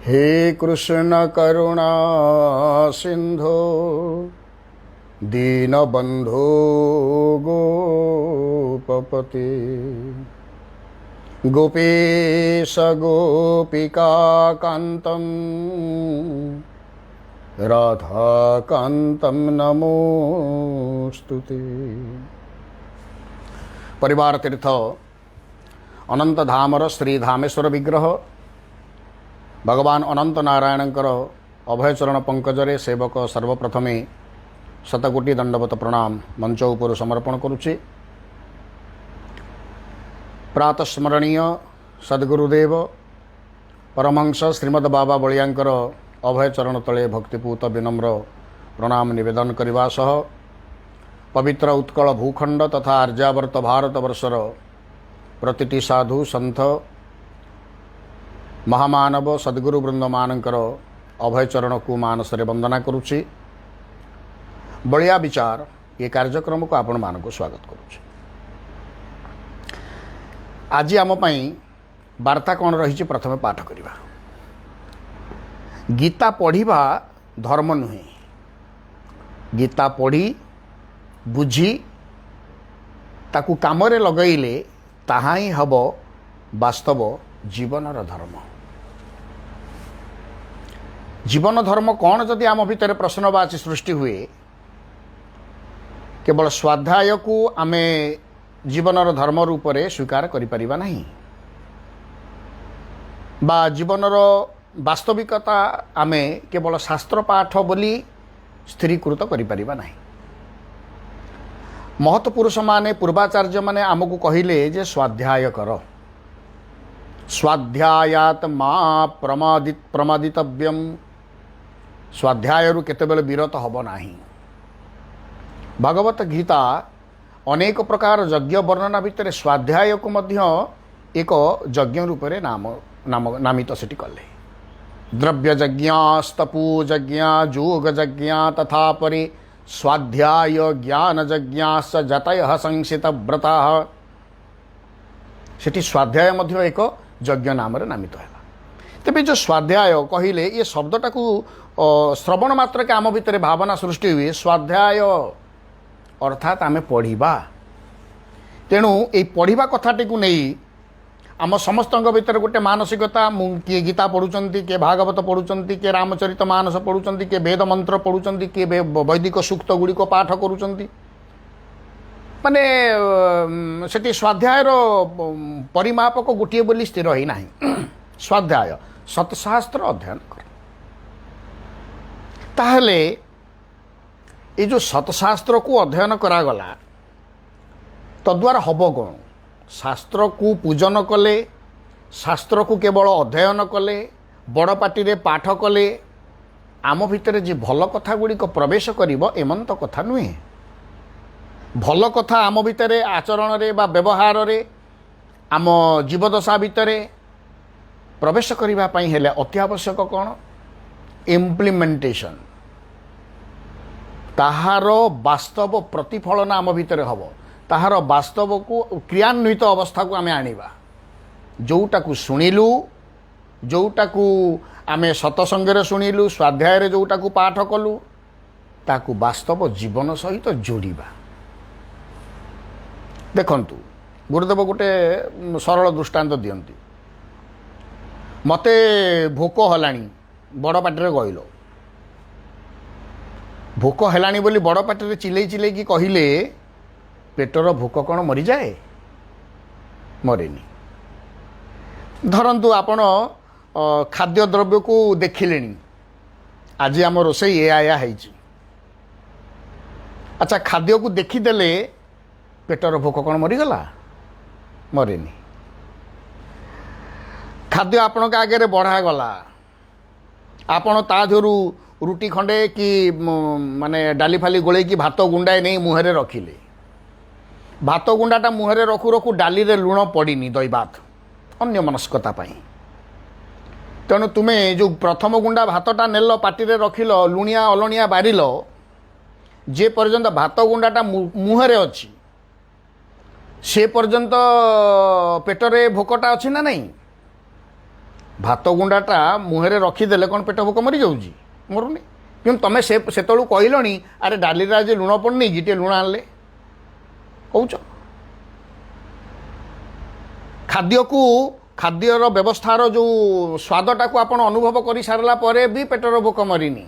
हे कृष्ण करुणा सिंधु दीनबंधु गोपपते गोपेश गोपिका कांतम राधा कांतम नमोस्तुते। परिवार तीर्थ अनंत धामर श्री धामेश्वर विग्रह भगवान अनंत नारायणकर अभयचरण पंकजरे सेवक सर्वप्रथमे शतकोटी दंडवत प्रणाम मंच उपर समर्पण करुछि। प्रातस्मरणीय सद्गुरुदेव परमहंस श्रीमद बाबा बलियांकर अभयचरण तले भक्तिपूत विनम्र प्रणाम निवेदन करने सह पवित्र उत्कल भूखंड तथा आर्यावर्त भारतवर्षर प्रतिटी साधु संत महामानव सद्गुरु वृंद मानकर अभयचरण को मानसरे वंदना करुछि। बलिया विचार ये कार्यक्रम को आपण मानक स्वागत करुछि। आज आम पई वार्ता कौन रही प्रथम पाठ करिबा। गीता पढ़िबा धर्म नुहे, गीता पढ़ी बुझी ताकू कामरे लगैले ताहा ही हब वास्तव जीवनर धर्म। जीवन धर्म कौन जदि आम भितर प्रश्नवाची सृष्टि हुए, केवल स्वाध्याय को आमे जीवनर धर्म रूप से स्वीकार करिपरिबा नहीं, बा जीवनर वास्तविकता आमे केवल शास्त्र पाठ बोली स्थिरीकृत करिपरिबा नहीं। महत पुरुष माने पूर्वाचार्य माने आमको कहिले जे स्वाध्याय कर, स्वाध्यायात मां प्रमादितव्यम, स्वाध्याय केतेबेले विरत हब नाही। भगवत गीता अनेक प्रकार यज्ञ वर्णना भितर स्वाध्याय को मध्य एक यज्ञ रूप से नामित सेठी कले। द्रव्य यज्ञस्तपू यज्ञ जोग यज्ञ तथा परि स्वाध्याय ज्ञान यज्ञाश्च जतयः संसित व्रता, सेठी स्वाध्याय मध्य एक यज्ञ नाम नामित है। तेबे जो स्वाध्याय कहिले ये शब्दटा को श्रवण मात्र के आम भितर भावना सृष्टि हुए। स्वाध्याय अर्थात आमे पढ़िबा, तेणु ये पढ़िबा कथाटी को नहीं आम समस्त भितर गोटे मानसिकता, किए गीता पढ़ुचंती, किए भागवत पढ़ुचंती, किए रामचरित मानस पढ़ुचंती, किए वेद मंत्र पढ़ुचंती, किए वैदिक सूक्त गुड़िक पाठ करुचंती। माने सेठी स्वाध्यायर परिमापक गोटे बोली स्थिर ही नाही। स्वाध्याय सतशास्त्र अध्ययन कर, ताहले ये जो सतशास्त्र को अध्ययन करागला तद्वारा हब कौन? शास्त्र को पूजन कले, शास्त्र को केवल अध्ययन कले, बड़ पाटी रे पाठ कले आम भितर जे भल कथा गुड़िक प्रवेश करिवो एमंत कथा नुहे। भल कथा आम भितर आचरण रे बा व्यवहार रे आम जीवदशा भितर प्रवेश करिबा पई हेले अति आवश्यक कौन? इम्प्लीमेंटेशन, ताहार वास्तव प्रतिफलन आम भितर हब, ताहार वास्तव को क्रियान्वित अवस्था को आमे आनिबा। जोटा को सुनिलु, जोटा को आमे सतसंगे शुणिलु, स्वाध्याय रे जोटा को पाठ कलु, ताकू वास्तव जीवन सहित जोड़िबा। देखंतु गुरुदेव गोटे सरल दृष्टांत दियंती। मते भोक हलानी, बड़ पाटी गइल, भोक हेलानी बोली बड़ पाटी चिल्लै चिल्लै की कहिले पेटर भोक कौन मरी जाए? मरेनी। धरंतु आपण खाद्य द्रव्य को देखिले, आज आम रोषेई या है। अच्छा, खाद्य को देखीदेले पेटर भोक कौन मरीगला? मरेनी। खाद्य आपण के आगे बढ़ागला, आपण ता धरू रुटी खंडे कि माने डाली फाली गोले की भात गुंडाए नहीं मुहरे रखिले, भात गुंडाटा मुहरे रखु रखु डाली रे लुण पड़नी दैवात अन्य मनस्कता पाई। तेणु तुम्हें जो प्रथम गुंडा भातटा नेल पाटी रे रखिल, लुणिया अलणिया बारिल, जे पर्यंत भात गुंडाटा मुहरे अच्छी से पर्यंत पेटरे भोकटा अच्छी ना नहीं? भात गुंडाटा मुहरे रखीदे कौन पेट भोक मरी जाऊँगी मरुनी कि तुम से कहलनी अरे डाली आज लुण पड़नी कि टे लुण आनले कौच खाद्य को खाद्यर व्यवस्थार जो स्वादटा को आपण अनुभव कर सारा पर भी पेटर भोक मरीनी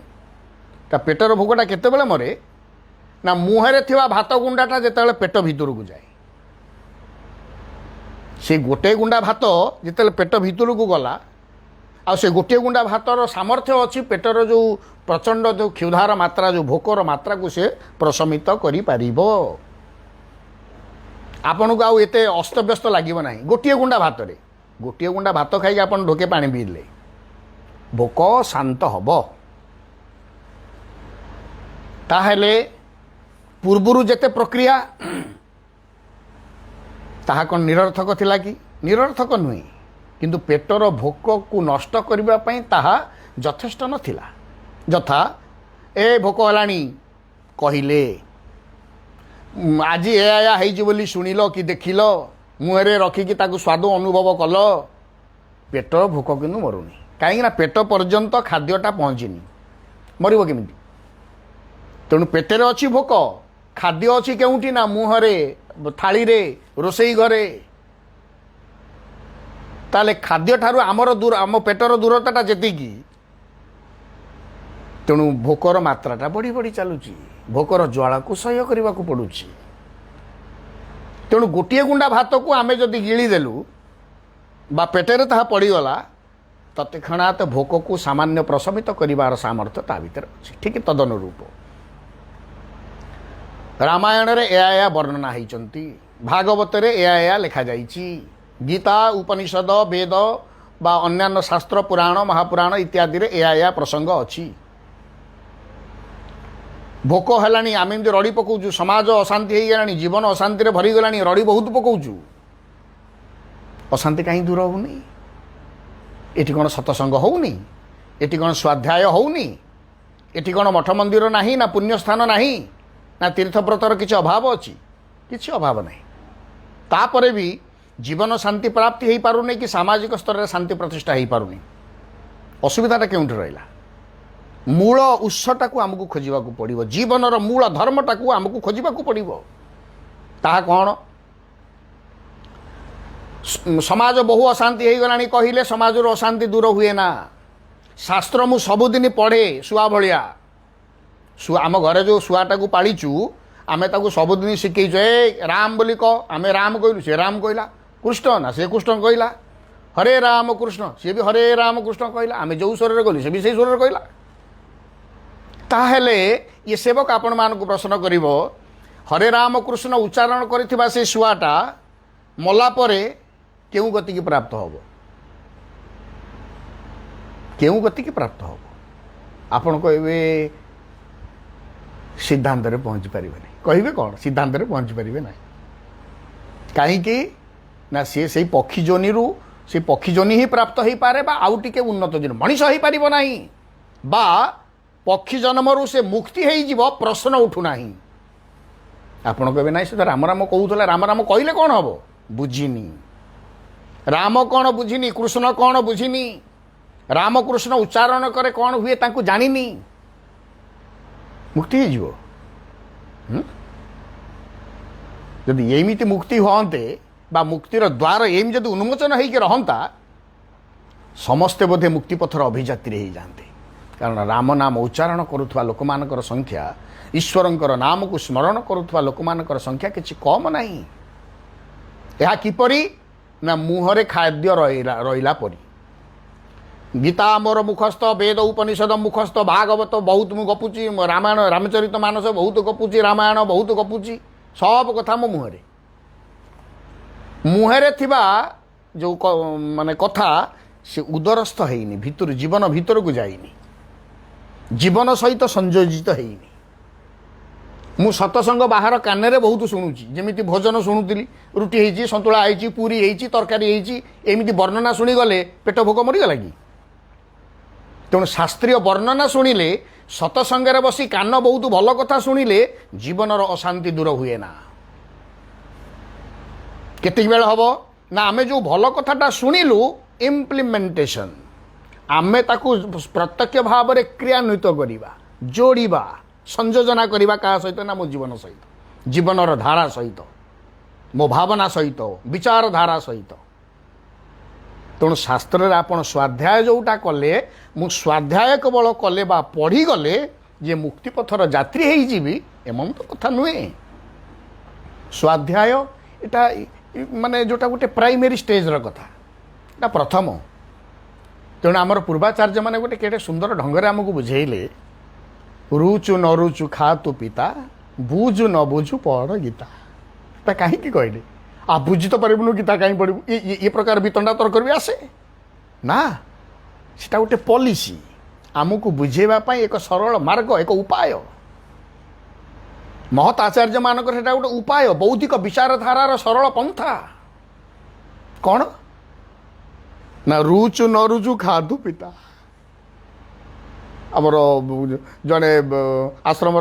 ता पेटर भोकटा केतेबेले मरे ना मुहरे थिबा भात गुंडाटा जेतेबेले पेट भितर को जाए से गोटे गुंडा भात जिते पेट भितर को गला आ से गोटे गुंडा भातर सामर्थ्य अच्छी पेटर जो प्रचंड जो क्षुधार मात्रा जो भोकर मात्रा को से प्रशमित करि पारिबो आपन को आउ एते अस्तव्यस्त लागिबो नाही गोटे गुंडा भात रे गोटे गुंडा भात खाई आपन ढोके पानी पीले भोक शांत हबो ताहेले पूर्वरु जेते प्रक्रिया ताहा कौन निरर्थक थिला कि निरर्थक नुहे किंतु पेटर भोक को नष्ट करबा पई ताहा यथेष्ट नथिला यथा ए भोक हलानी कहिले आज ए आया हेजी बोली शुणिल कि देखिल मुहरे रखिकी ताकू स्वाद अनुभव कल पेट भोक किंतु मरुनी कहीं पेट पर्यंत खाद्यटा पहुँचीनी मरब केमिति तेणु पेटेर अच्छी भोक खाद्य अच्छी केउठी ना मुहरे थाली रे रोसई घरे ताले खाद्य ठारू आमर दूर आम पेटर दूरताटा जेतिकी तेणु भोकर मात्राटा बढ़ी बढ़ी चलुची भोकर ज्वाला को सह्य करने को पड़ुची तेणु गोटे गुंडा भात को आमे जदि गिळीदेलु बा पेटेरे ताहा पड़ीगला तत्क्षणात भोक को सामान्य प्रशमित करिवार सामर्थ्य ता भितर अछि ठीक तदनुरूप रामायण रे एया वर्णना होइचंती भागवत रे एया लिखा जाइछि गीता उपनिषद वेद बा अन्यान्य शास्त्र पुराण महापुराण इत्यादि रे एया प्रसंग अछि भोक हेलानी आम एमती रड़ी पकाउछु समाज अशांति हो गलानी जीवन अशांति रे भरी गलानी रड़ी बहुत पकाउछु अशांति कहीं दूर होनी एटी कौन सत्संग होनी एटी कौन स्वाध्याय होनी एटी कौन मठ मंदिर नाही ना पुण्य स्थान नाही ना तीर्थव्रतर किसी अभाव अच्छी किसी अभाव नहीं तापरे भी जीवन शांति प्राप्ति हो पारुनी कि सामाजिक स्तर में शांति प्रतिष्ठा हो पारुनी असुविधाटा केउंठी रहिला मूल उत्सटा को आमको खोजा पड़ो जीवनर मूल धर्मटा को आमको खोजा पड़ो ताहा कौन समाज बहु अशांति हो गलानी कहले समाज अशांति दूर हुए ना शास्त्र मु सबुदिन पढ़े शुआ भलिया शुआ आम घरे जो शुआटा को पालिचु आमे ताको सबुदिन शिखैछु ए राम बोली कह आमे राम कहलु से राम कहला कृष्ण ना से कृष्ण कहला हरे राम कृष्ण सी भी हरे राम कृष्ण कहला आमे जो स्वर कहलु से भी से स्वर कहला ताहेले ये सेवक आपण मान को प्रश्न करिवो हरे राम कृष्ण उच्चारण करिथिबा से शुआटा मला परे केउ गति की प्राप्त होबो केउ गति की प्राप्त होबो आपण कहबे सिद्धांत रे पहुंच पारिबे नहीं कहबे कोन सिद्धांत रे पहुंच पारिबे नहीं काहे कि ना से पक्षी जोनी रु से पक्षी जोनी ही प्राप्त हो पारे बा आउ टिके उन्नत जोनी मनीष हो पारिबो नहीं बा पक्षी जन्मरु से मुक्ति हो जीव प्रश्न उठू नहीं आपण कहबे नहीं से राम राम कहूला राम राम कहले कौन हम बुझिनी राम कौन बुझिनी कृष्ण कौन बुझिनी राम कृष्ण उच्चारण करे कौन हुए तांकु जानिनी मुक्ति हो जीव जदि एमिति मुक्ति होते बा मुक्तिर द्वार एम जदि उन्मोचन होइके रहंता समस्ते बोधे मुक्ति पथर अभिजात्री हो जाते कारण राम नाम उच्चारण करुवा लोक मानकर संख्या ईश्वरंकर नाम को स्मरण करुवा लोक मानकर संख्या किछि कम नहीं यह किपरि ना मुहरे खाद्य रहिला परी गीता मोर मुखस्थ वेद उपनिषद मुखस्थ भागवत बहुत मु गपुची रामायण रामचरित मानस बहुत गपुची रामायण बहुत गपुची सब कथा मो मुहरे मुहरे थिबा जो माने कथा से उदरस्थ हेइनी भितर जीवन भितर को जाइनी जीवन सहित संयोजित हेइनी मु सतसंग बाहर कान बहुत शुणुची जमीती भोजन शुणुली रुटी होती सतुला होती पूरी होती तरकारी होती एमती वर्णना शुणीगले पेट भोक मरीगला कि तेणु शास्त्रीय वर्णना शुणिले सतसंगे बसी कान बहुत भल कथा शुणिले जीवनर अशांति दूर हुए ना केतिक बेल हम ना आमे जो भल कथाटा शुणिलु इम्प्लीमेंटेशन आमे ताकू प्रत्यक्ष भाव में क्रियान्वित करवा जोड़ा संयोजना करवा क्या सहित ना मो जीवन सहित जीवनर धारा सहित मो भावना सहित विचारधारा सहित तेणु शास्त्र आप स्वाध्याय जोटा कले मु स्वाध्याय केवल कले बा पढ़ी गले जे मुक्तिपथर यात्री होइजिबी एमन तो कथा नुहे स्वाध्याय एटा माने जोटा गोटे प्राइमरी स्टेज रो कथा एटा प्रथम तेणु आमर पूर्वाचार्य माने गोटे केटे सुंदर ढंगरे आमको बुझेइले रुचु न रुचु खा तू पिता बुझु न बुझु पढ़ गीता ता कहीं कहले आ बुझी तो पारिबुनु गीता कहीं पढ़ू ये प्रकार वितंडा तर्क भी आसे ना सेटा गोटे पॉलिसी आमको बुझेबा पई एक सरल मार्ग एक उपाय महत आचार्य मानकर सेटा गोटे उपाय बौद्धिक विचारधारार सरल पंथा कौन ना रुचु न रुचु खादु पिता आमर जड़े आश्रम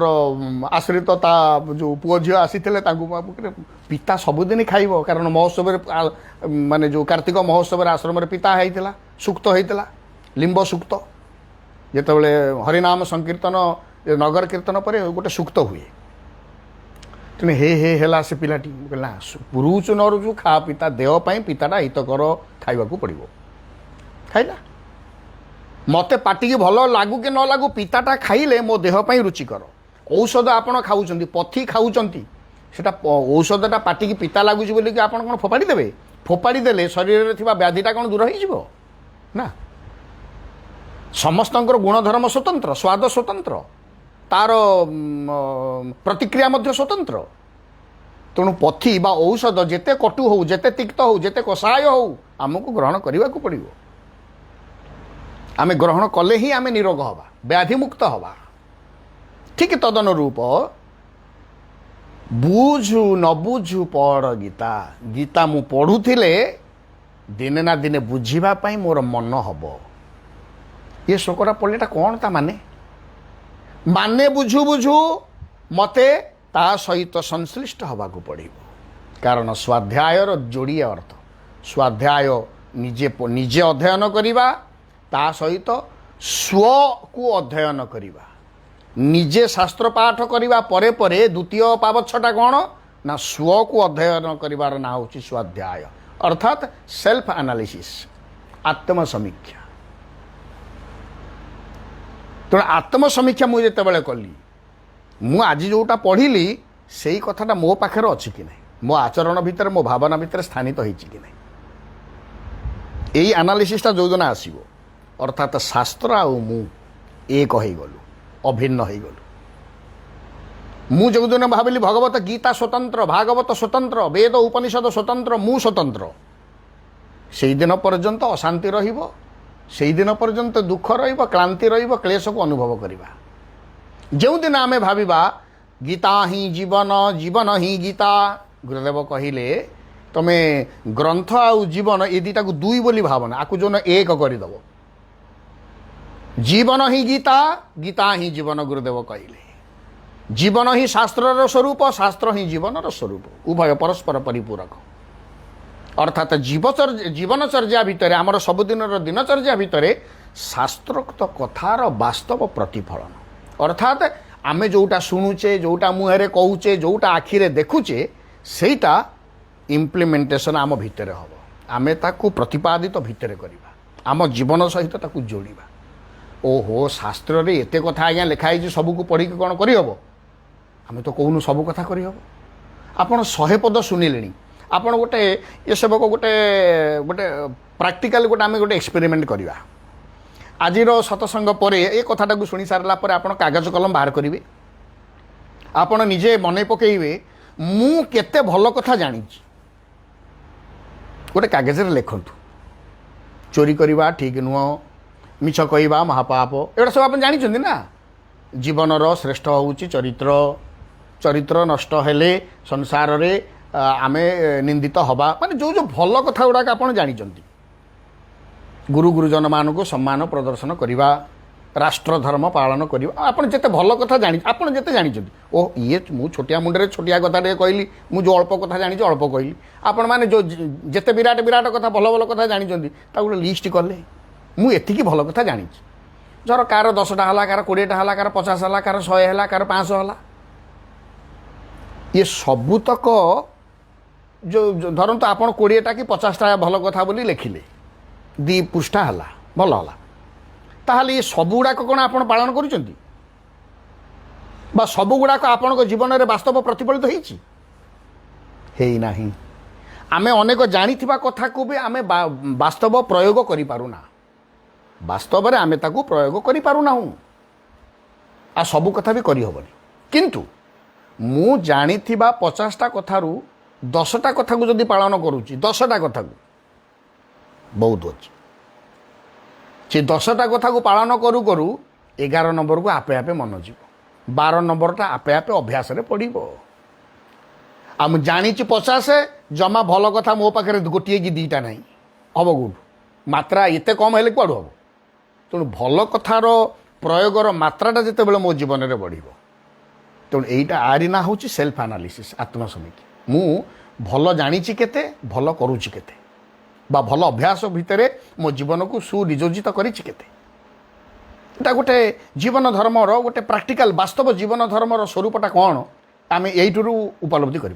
आश्रित ता जो पुओ झी आसी पिता सबुदिन खाइब कारण महोत्सव माने जो कार्तिक महोत्सव आश्रम पिता होता सुक्त होता लिंब सुक्त जिते हरिनाम संकीर्तन नगर कीर्तन पर गोटे सुक्त हुए तेणु हे हे हेला से पिलाटी कहला रुचु न रुचु खा पिता देहपाई पिताटा हितकर खाइबा पड़ो खाइला मते पाटी की भल लागू कि न लागू पिताटा खाइले मो देहपाई रुचिकर औषध आपण खाऊं पथी खाऊँ सेटा औषधटा पाटी की पिता लगुच बोलिक आप फोपाड़ी देवे फोपाड़ी देले शरीर में व्याधिटा कौन दूर हो ना समस्त गुणधर्म स्वतंत्र स्वाद स्वतंत्र तार प्रतिक्रिया मध्य स्वतंत्र तेणु पथी बा औषध जेते कटु हो जेते तिक्त हो जेते कषाय हो आमको ग्रहण करने को पड़ो आमे ग्रहण कले ही आमे निरोग हवा व्याधिमुक्त हवा ठीक तदनुरूप बुझु न बुझु पढ़ गीता गीता मु पढ़ुथिले दिने ना दिने बुझिबा पई मोर मन हबो ये श्लोकटा पढ़लेटा कौन ता माने बुझु बुझु मते ता सहित संश्लिष्ट हवा को पड़िबो कारण स्वाध्यायर जोड़ी अर्थ स्वाध्याय निजे निजे अध्ययन करिबा ता सहित स्व को अध्ययन करिबा निजे शास्त्र पाठ करिबा परे परे द्वितीय पावच्छटा कौन ना स्व को अध्ययन करिवार ना होची स्वाध्याय अर्थात सेल्फ एनालिसिस आत्मसमीक्षा तेणु आत्मसमीक्षा मुझे जिते कली मु आज जोटा पढ़िली से कथाटा मो पाखे अच्छी कि नहीं मो आचरण भितर मो भावना भितर स्थानित होइछि कि नहीं यही एनालिसिसटा जो दिन आसो अर्थात शास्त्र आउ मु एक हो गलु अभिन्न हो गलु मु जो दिन भाविली भगवत गीता स्वतंत्र भागवत स्वतंत्र वेद उपनिषद स्वतंत्र मु स्वतंत्र से दिन पर्यंत अशांति रहिबो से दिन पर्यंत दुख रहिबो क्लांति रहिबो क्लेश को अनुभव करिबा जो दिन आमे भाविबा गीता ही जीवन जीवन ही गीता गुरुदेव कहिले तमे ग्रंथ आउ जीवन ये दुईटा को दुई बोली भावना आकु जो एक करदेव जीवन ही गीता गीता ही जीवन गुरुदेव कहले जीवन ही शास्त्र स्वरूप शास्त्र ही जीवन स्वरूप उभय परस्पर परिपूरक अर्थात जीवनचर्या भितर आमर सबुदिन दिनचर्या भितर शास्त्रोक्त कथार वास्तव प्रतिफलन अर्थात आमे जोटा शुणुचे जोटा मुहरे कहूचे जोटा आखिरे देखुचे सेटा इम्प्लीमेंटेशन आम भितर हम आमे ताकू प्रतिपादित भितर करवा आम जीवन सहित ताकू जोड़िबा ओहो शास्त्र रे एते कथा आज्ञा लिखाई सबको पढ़ी कौन करहब आम तो कहूँ सब कथा करहब आपड़ 100 पद शुणिले आपड़ गोटे ये सेवक गोटे गोटे प्राक्टिकाल गोटे आम गोटे एक्सपेरिमेंट करवा आज सतसंग पर ये कथाटा को शुणी सारा पर आप कागज कलम बाहर करेंगे आपण निजे मन पकईबे मु केते भल कथा जानी गोटे कागज लिखतु चोरी करवा ठीक नुह मिछ कहवा महापाप एटा सब आप जानी ना जीवनर श्रेष्ठ हूँ चरित्र चरित्र नष्ट हेले संसार रे आमे निंदित हवा माने जो जो भल कथा गुड़ाक आप जानी गुरु गुरुजन मान को सम्मान प्रदर्शन करवा राष्ट्रधर्म पालन कर आपड़ जिते भल कथा जानी आपड़ जिते जानी ओ ये मु छोटिया मुंडे छोटिया कथा कहली मु जो अल्प कथा जानी अल्प कहली आपण मैंने जो जिते विराट विराट कथा भल भल कथा जानी गोटे लिस्ट कले मुझे भल कथा जानी जर कार 10टा है कार 20टा है कार 50 है कार 100 है कार 500 है ये सबुतक जो धरतु आप 20टा कि 50टा भल कथा बोली लिखिले 2 पृष्ठा है भल है ताहले ये सबुगुड़ाक कौन आप पालन करुँच सबुगुड़ाक आपण जीवन में वास्तव प्रतिफलित होना आमे अनेक जानी कथा को भी आमे वास्तव प्रयोग करि पारुना वास्तव में आमे ताकू प्रयोग करि पारुना आ सबु कथा भी करि होबनी किंतु मु जानी 50टा कथारू 10टा कथा को जदि पालन करूची 10टा कथा को बहुत अच्छी से 10टा कथा को पालन करू करू 11 नंबर को आपे आपे मन जीव 12 नंबरटा आपे आपे अभ्यास रे पड़िबो आ मु जानी 50 जमा भल कथा मो पाखे गोटे कि 2टा नहीं हम कौटू मात्रा एत कम हेल्ले कौड़ हम तेणु भल कथार प्रयोगर मात्राटा जिते बड़े मो जीवन में बढ़ तेणु यहीटा आरी ना हूँ सेल्फ एनालिसिस आत्मसमीक्षा मु भल जानी केते भल करुच्ची केते बा भल अभ्यास भितर मो जीवन को सुनियोजित करें गोटे जीवन धर्मर गोटे प्राक्टिकल वास्तव जीवन धर्मर स्वरूपटा कौन आम यू उपलब्धि कर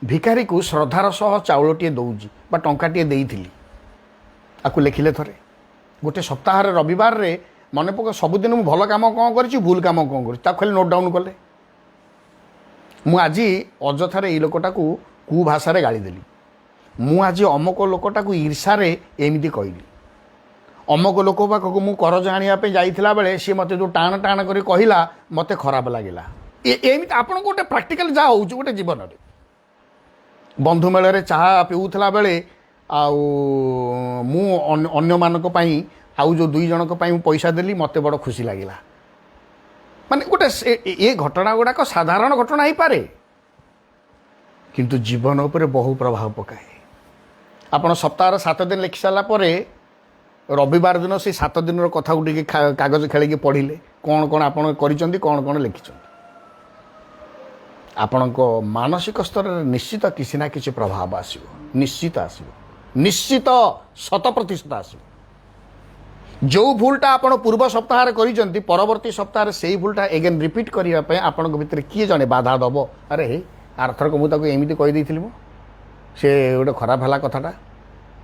भिखारी को श्रद्धार सह चाउलटे दौजी बा टंकाटे देइथिली आपको लिखिले थरे गोटे सप्ताह रविवार रे मन पक सबुदिन मु भल काम कौन कर भूल काम कौन कर खाली नोट डाउन कले मु आज अजथार ये लोकटा को भाषा गाड़ी देली मु आज अमक लोकटा को ईर्षार एमती कहली अमक लोक पाखक मु करज आने जाइला बेले सी मत जो टाण टाण कर कहला मत खराब लगिला एमती आपन गोटे प्राक्टिकल जहाँ हो गोटे जीवन में बंधु मेल चाह पीऊला बेले अन्य मानक आउ जो 2 जनक पैसा देली मत बड़ खुशी लगिला माने गोटे ये घटना गुड़ाक साधारण घटना ही पारे किंतु जीवन उपर बहु प्रभाव पकाए आपड़ सप्ताह 7 दिन लिखि सारापर रविवार दिन से 7 दिन कथा गुटी कागज खेल पढ़िले कौन कौन आप कौन कौन लिखिं आपण मानसिक स्तर निश्चित किसी ना किसी प्रभाव आसो निश्चित 100% आसो जो भूलटा आप पूर्व सप्ताह कर परवर्ती सप्ताह से भूलटा एगेन रिपीट करने आपण भितर किए जड़े बाधा दब अरे आरथरक मुझे एमती कहीदी से गोटे खराब है कथाटा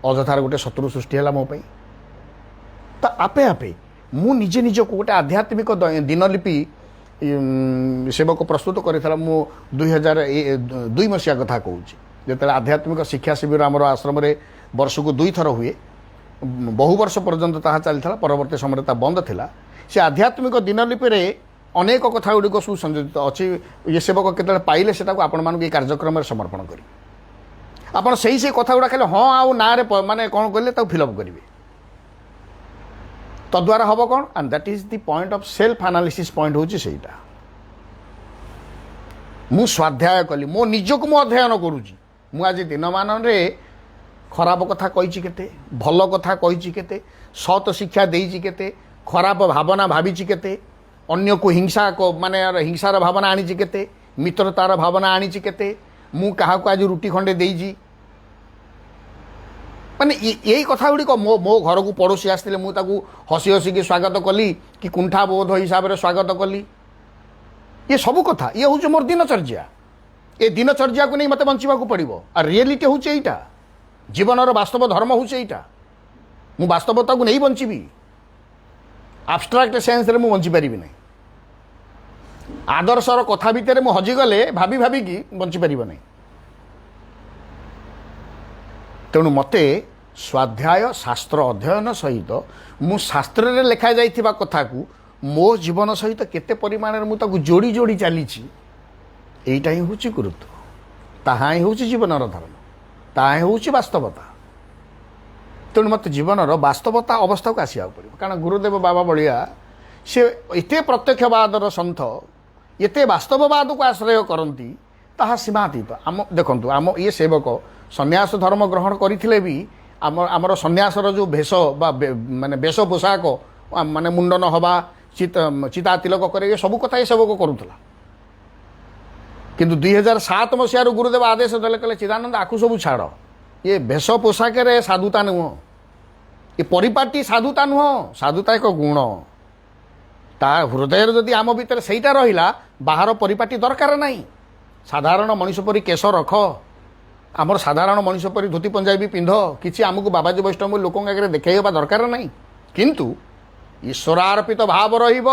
अजथार गोटे शत्रु सृष्टि है मोपाई तो आपे आपे मु निजे निज को गोटे आध्यात्मिक दिनलिपि सेवक प्रस्तुत कर मु 2002 मसीहा कथा कहूँ जो आध्यात्मिक शिक्षा शिविर आम आश्रम वर्ष को 2 थर हुए बहु वर्ष पर्यंत ताहा चलता परवर्ती समय बंद थिला से आध्यात्मिक दिनलिपि अनेक कथा गुड़िक सुसंयोजित अच्छी ये सेवक केतले पाइले सेटा को आपण मानक कार्यक्रम समर्पण करी आपण से कथा गुड़ा खाली हाँ आउ ना माने कौन कहले फिलअप करेंगे तद्वारा हम कौन and that is the point of self analysis point हूँ सेटा मु स्वाध्याय कली मो निजक मु अध्ययन करुँची मु आज दिन मान खराब कथा कही केते भल कथा कही केते सत शिक्षा देइची केते खराब भावना भावी केते अन्य को हिंसा को माने हिंसार भावना आनी केते मित्रतार भावना आनी केते मु कहा को आज रुटी खंडे देइची माने यही कथा गुड़िक मो घर को पड़ोसी आसते मुझे हसी हसी की स्वागत कली कि कुंठा बोध हिसाब से स्वागत कली ये सब कथा ये हूँ मोर दिनचर्या ये दिनचर्या को नहीं मत बंचा पड़ो आ रियलिटी हूँ यहीटा जीवनर वास्तव धर्म हूँ यहीटा मु वास्तवता को नहीं बंची आब्स्ट्राक्ट सेन्स रे मु बंची पारि नहीं आदर्शर कथा भितर मु हजिगले भाभी भाभी की बंची पारि नहीं तेणु मते स्वाध्याय शास्त्र अध्ययन सहित मु शास्त्र रे लिखा जाइथिबा कथा को मो जीवन सहित केते परिमाण रे मु ताकू जोड़ी जोड़ी चली एटा ही हूँ गुरुत्व ताहा ही हूँ जीवनर धर्म ताहा ही हूँ वास्तवता तेणु मत जीवनर वास्तवता अवस्था को आसिया पड़ो कारण गुरुदेव बाबा बलिया से एते प्रत्यक्षवादर सन्थ एते वास्तववाद को आश्रय करती ताहा सीमातीत आम देखु आम ये सेवक सन्यास धर्म ग्रहण करथिले भी ଆମର ସନ୍ନ୍ୟାସର ଯେଉଁ ଭେଷ ବା ମାନେ ବେଶ ପୋଷାକ ମାନେ ମୁଣ୍ଡନ ହେବା ଚିତା ତିଲକ କରେ ଏ ସବୁ କଥା ଏ ସେବକ କରୁଥିଲା। କିନ୍ତୁ 2007 ମସିହାରୁ ଗୁରୁଦେବ ଆଦେଶ ଦେଲେ କହିଲେ ଚିଦାନନ୍ଦ ଆକୁ ସବୁ ଛାଡ଼, ଏ ବେଶ ପୋଷାକରେ ସାଧୁତା ନୁହଁ, ଏ ପରିପାଟି ସାଧୁତା ନୁହଁ, ସାଧୁତା ଏକ ଗୁଣ। ତା ହୃଦୟରେ ଯଦି ଆମ ଭିତରେ ସେଇଟା ରହିଲା ବାହାର ପରିପାଟି ଦରକାର ନାହିଁ। ସାଧାରଣ ମଣିଷ ପରି କେଶ ରଖ, ଆମର ସାଧାରଣ ମଣିଷ ପରି ଧୋତି ପଞ୍ଜାବୀ ପିନ୍ଧ, କିଛି ଆମକୁ ବାବାଜୀ ବୈଷ୍ଣବ ଲୋକଙ୍କ ଆଗରେ ଦେଖାଇବା ଦରକାର ନାହିଁ। କିନ୍ତୁ ଈଶ୍ୱରାର୍ପିତ ଭାବ ରହିବ,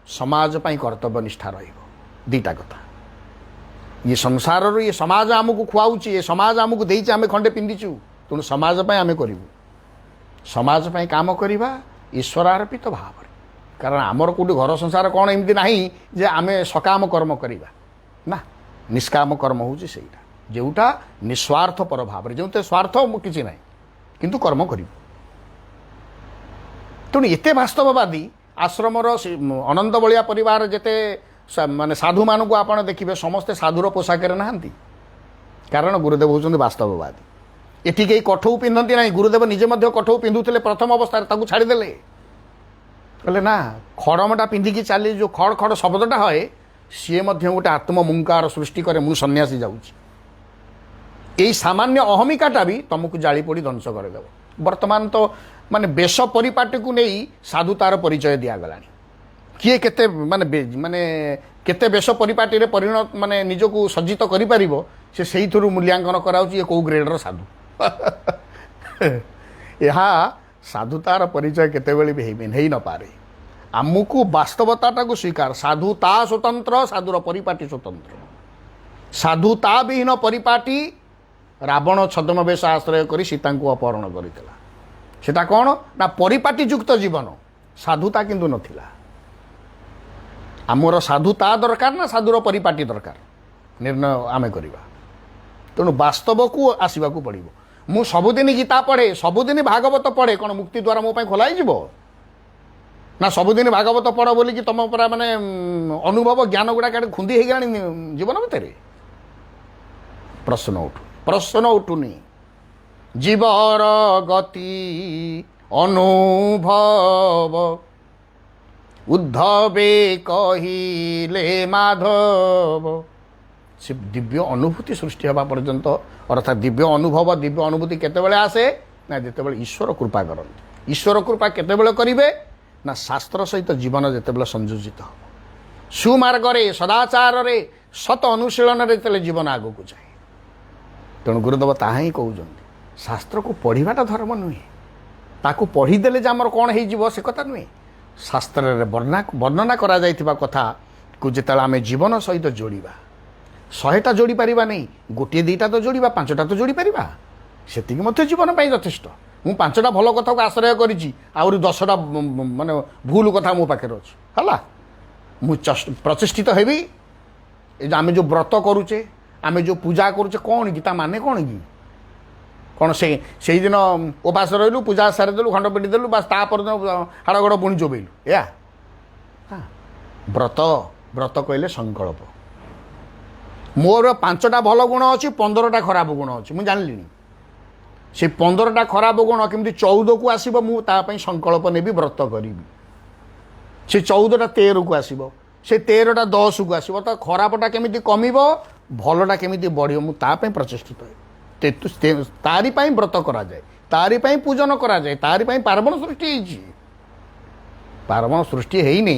ସମାଜ ପାଇଁ କର୍ତ୍ତବ୍ୟ ନିଷ୍ଠା ରହିବ। ଦୁଇଟା କଥା। ଇଏ ସଂସାରରୁ ଇଏ ସମାଜ ଆମକୁ ଖୁଆଉଛି, ଏ ସମାଜ ଆମକୁ ଦେଇଛି, ଆମେ ଖଣ୍ଡେ ପିନ୍ଧିଛୁ, ତେଣୁ ସମାଜ ପାଇଁ ଆମେ କରିବୁ, ସମାଜ ପାଇଁ କାମ କରିବା ଈଶ୍ୱରାର୍ପିତ ଭାବରେ। କାରଣ ଆମର କେଉଁଠି ଘର ସଂସାର କ'ଣ ଏମିତି ନାହିଁ ଯେ ଆମେ ସକାମ କର୍ମ କରିବା ନା, ନିଷ୍କାମ କର୍ମ ହେଉଛି ସେଇଟା, ଯେଉଁଟା ନିଃସ୍ୱାର୍ଥପର ଭାବରେ, ଯେଉଁଥିରେ ସ୍ୱାର୍ଥ କିଛି ନାହିଁ କିନ୍ତୁ କର୍ମ କରିବୁ। ତେଣୁ ଏତେ ବାସ୍ତବବାଦୀ ଆଶ୍ରମର ଅନନ୍ତ ବଳିଆ ପରିବାର ଯେତେ ମାନେ ସାଧୁମାନଙ୍କୁ ଆପଣ ଦେଖିବେ ସମସ୍ତେ ସାଧୁର ପୋଷାକରେ ନାହାନ୍ତି, କାରଣ ଗୁରୁଦେବ ହେଉଛନ୍ତି ବାସ୍ତବବାଦୀ। ଏଠି କେହି କଠଉ ପିନ୍ଧନ୍ତି ନାହିଁ, ଗୁରୁଦେବ ନିଜେ ମଧ୍ୟ କଠଉ ପିନ୍ଧୁଥିଲେ ପ୍ରଥମ ଅବସ୍ଥାରେ, ତାକୁ ଛାଡ଼ିଦେଲେ, କହିଲେ ନା ଖଡ଼ମଟା ପିନ୍ଧିକି ଚାଲି ଯେଉଁ ଖଡ଼ ଖଡ଼ ଶବ୍ଦଟା ହଏ ସିଏ ମଧ୍ୟ ଗୋଟେ ଆତ୍ମମୁଙ୍କାର ସୃଷ୍ଟି କରେ, ମୁଁ ସନ୍ନ୍ୟାସୀ ଯାଉଛି। ଏଇ ସାମାନ୍ୟ ଅହମିକାଟା ବି ତମକୁ ଜାଳି ପୋଡ଼ି ଧ୍ୱଂସ କରିଦେବ। ବର୍ତ୍ତମାନ ତ ମାନେ ବେଶ ପରିପାଟିକୁ ନେଇ ସାଧୁତାର ପରିଚୟ ଦିଆଗଲାଣି। କିଏ କେତେ ମାନେ କେତେ ବେଶ ପରିପାଟିରେ ପରିଣତ ମାନେ ନିଜକୁ ସଜ୍ଜିତ କରିପାରିବ ସେ ସେଇଥିରୁ ମୂଲ୍ୟାଙ୍କନ କରାଉଛି ଏ କେଉଁ ଗ୍ରେଡର ସାଧୁ। ଏହା ସାଧୁତାର ପରିଚୟ କେତେବେଳେ ବି ହେଇ ନପାରେ। ଆମକୁ ବାସ୍ତବତାଟାକୁ ସ୍ୱୀକାର, ସାଧୁତା ସ୍ୱତନ୍ତ୍ର, ସାଧୁର ପରିପାଟି ସ୍ୱତନ୍ତ୍ର। ସାଧୁତା ବିହୀନ ପରିପାଟି ରାବଣ ଛଦ୍ମବେଶ ଆଶ୍ରୟ କରି ସୀତାଙ୍କୁ ଅପହରଣ କରିଥିଲା। ସେଟା କ'ଣ ନା ପରିପାଟିଯୁକ୍ତ ଜୀବନ, ସାଧୁତା କିନ୍ତୁ ନଥିଲା। ଆମର ସାଧୁତା ଦରକାର ନା ସାଧୁର ପରିପାଟି ଦରକାର, ନିର୍ଣ୍ଣୟ ଆମେ କରିବା। ତେଣୁ ବାସ୍ତବକୁ ଆସିବାକୁ ପଡ଼ିବ। ମୁଁ ସବୁଦିନ ଗୀତା ପଢ଼େ, ସବୁଦିନ ଭାଗବତ ପଢ଼େ, କ'ଣ ମୁକ୍ତି ଦ୍ୱାରା ମୋ ପାଇଁ ଖୋଲା ହେଇଯିବ? ନା ସବୁଦିନ ଭାଗବତ ପଢ଼ ବୋଲିକି ତମ ପୁରା ମାନେ ଅନୁଭବ ଜ୍ଞାନ ଗୁଡ଼ାକ ଖୁନ୍ଦି ହେଇଗଲାଣି ଜୀବନ ଭିତରେ? ପ୍ରଶ୍ନ ଉଠୁନି। ଜୀବର ଗତି ଅନୁଭବ ଉଦ୍ଧବେ କହିଲେ ମାଧବ। ସେ ଦିବ୍ୟ ଅନୁଭୂତି ସୃଷ୍ଟି ହେବା ପର୍ଯ୍ୟନ୍ତ, ଅର୍ଥାତ୍ ଦିବ୍ୟ ଅନୁଭବ ଦିବ୍ୟ ଅନୁଭୂତି କେତେବେଳେ ଆସେ ନା ଯେତେବେଳେ ଈଶ୍ୱର କୃପା କରନ୍ତି। ଈଶ୍ୱର କୃପା କେତେବେଳେ କରିବେ ନା ଶାସ୍ତ୍ର ସହିତ ଜୀବନ ଯେତେବେଳେ ସଂଯୋଜିତ ହେବ, ସୁମାର୍ଗରେ ସଦାଚାରରେ ସତ ଅନୁଶୀଳନରେ ଯେତେବେଳେ ଜୀବନ ଆଗକୁ ଯାଏ। ତେଣୁ ଗୁରୁଦେବ ତାହା ହିଁ କହୁଛନ୍ତି, ଶାସ୍ତ୍ରକୁ ପଢ଼ିବାଟା ଧର୍ମ ନୁହେଁ, ତାକୁ ପଢ଼ିଦେଲେ ଯେ ଆମର କ'ଣ ହେଇଯିବ ସେ କଥା ନୁହେଁ। ଶାସ୍ତ୍ରରେ ବର୍ଣ୍ଣନା କରାଯାଇଥିବା କଥାକୁ ଯେତେବେଳେ ଆମେ ଜୀବନ ସହିତ ଯୋଡ଼ିବା, 100ଟା ଯୋଡ଼ି ପାରିବା ନାହିଁ, ଗୋଟିଏ 2ଟା ତ ଯୋଡ଼ିବା, 5ଟା ତ ଯୋଡ଼ି ପାରିବା, ସେତିକି ମଧ୍ୟ ଜୀବନ ପାଇଁ ଯଥେଷ୍ଟ। ମୁଁ 5ଟା ଭଲ କଥାକୁ ଆଶ୍ରୟ କରିଛି, ଆହୁରି 10ଟା ମାନେ ଭୁଲ କଥା ମୋ ପାଖରେ ଅଛି, ହେଲା, ମୁଁ ପ୍ରଚେଷ୍ଟିତ ହେବି। ଏ ଯେ ଆମେ ଯେଉଁ ବ୍ରତ କରୁଛେ, ଆମେ ଯେଉଁ ପୂଜା କରୁଛେ, କ'ଣ କି ତା ମାନେ କ'ଣ କି? କ'ଣ ସେଇଦିନ ଉପାସ ରହିଲୁ, ପୂଜା ସାରିଦେଲୁ, ଖଣ୍ଡ ପିଟି ଦେଲୁ, ବାସ୍ ତାପରଦିନ ହାଡ଼ ଗୋଡ଼ ପୁଣି ଚୋବେଇଲୁ, ଏୟା? ବ୍ରତ କହିଲେ ସଂକଳ୍ପ। ମୋର 5ଟା ଭଲ ଗୁଣ ଅଛି, 15ଟା ଖରାପ ଗୁଣ ଅଛି, ମୁଁ ଜାଣିଲିଣି। ସେ 15ଟା ଖରାପ ଗୁଣ କେମିତି 14କୁ ଆସିବ, ମୁଁ ତା ପାଇଁ ସଂକଳ୍ପ ନେବି, ବ୍ରତ କରିବି। ସେ 14ଟା 13କୁ ଆସିବ, ସେ 13ଟା 10କୁ ଆସିବ। ତ ଖରାପଟା କେମିତି କମିବ, ଭଲଟା କେମିତି ବଢ଼ିବ, ମୁଁ ତା ପାଇଁ ପ୍ରଚେଷ୍ଟିତ ହେବି। ତାରି ପାଇଁ ବ୍ରତ କରାଯାଏ, ତାରି ପାଇଁ ପୂଜନ କରାଯାଏ, ତାରି ପାଇଁ ପାର୍ବଣ ସୃଷ୍ଟି ହେଇଛି। ପାର୍ବଣ ସୃଷ୍ଟି ହେଇନି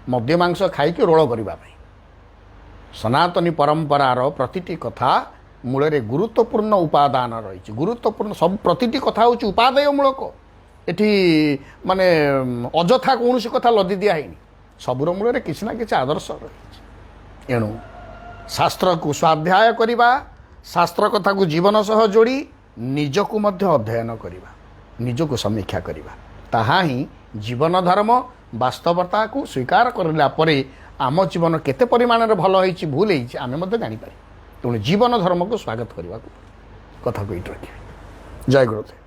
ମଦ୍ୟ ମାଂସ ଖାଇକି ରୋଳ କରିବା ପାଇଁ। ସନାତନୀ ପରମ୍ପରାର ପ୍ରତିଟି କଥା ମୂଳରେ ଗୁରୁତ୍ୱପୂର୍ଣ୍ଣ ଉପାଦାନ ରହିଛି। ଗୁରୁତ୍ୱପୂର୍ଣ୍ଣ ସବୁ ପ୍ରତିଟି କଥା ହେଉଛି ଉପାଦେୟମୂଳକ। ଏଠି ମାନେ ଅଯଥା କୌଣସି କଥା ଲଦି ଦିଆ ହେଇନି, ସବୁର ମୂଳରେ କିଛି ନା କିଛି ଆଦର୍ଶ ରହିଛି। ଏଣୁ ଶାସ୍ତ୍ରକୁ ସ୍ୱାଧ୍ୟାୟ କରିବା, ଶାସ୍ତ୍ର କଥାକୁ ଜୀବନ ସହ ଯୋଡ଼ି ନିଜକୁ ମଧ୍ୟ ଅଧ୍ୟୟନ କରିବା, ନିଜକୁ ସମୀକ୍ଷା କରିବା, ତାହା ହିଁ ଜୀବନ ଧର୍ମ। ବାସ୍ତବତାକୁ ସ୍ୱୀକାର କରିଲା ପରେ ଆମ ଜୀବନ କେତେ ପରିମାଣରେ ଭଲ ହେଇଛି ଭୁଲ ହେଇଛି ଆମେ ମଧ୍ୟ ଜାଣିପାରିବା। ତେଣୁ ଜୀବନ ଧର୍ମକୁ ସ୍ୱାଗତ କରିବାକୁ କଥାକୁ ଏଇଠି ରଖିବି। ଜୟ ଗୁରୁଦେବ।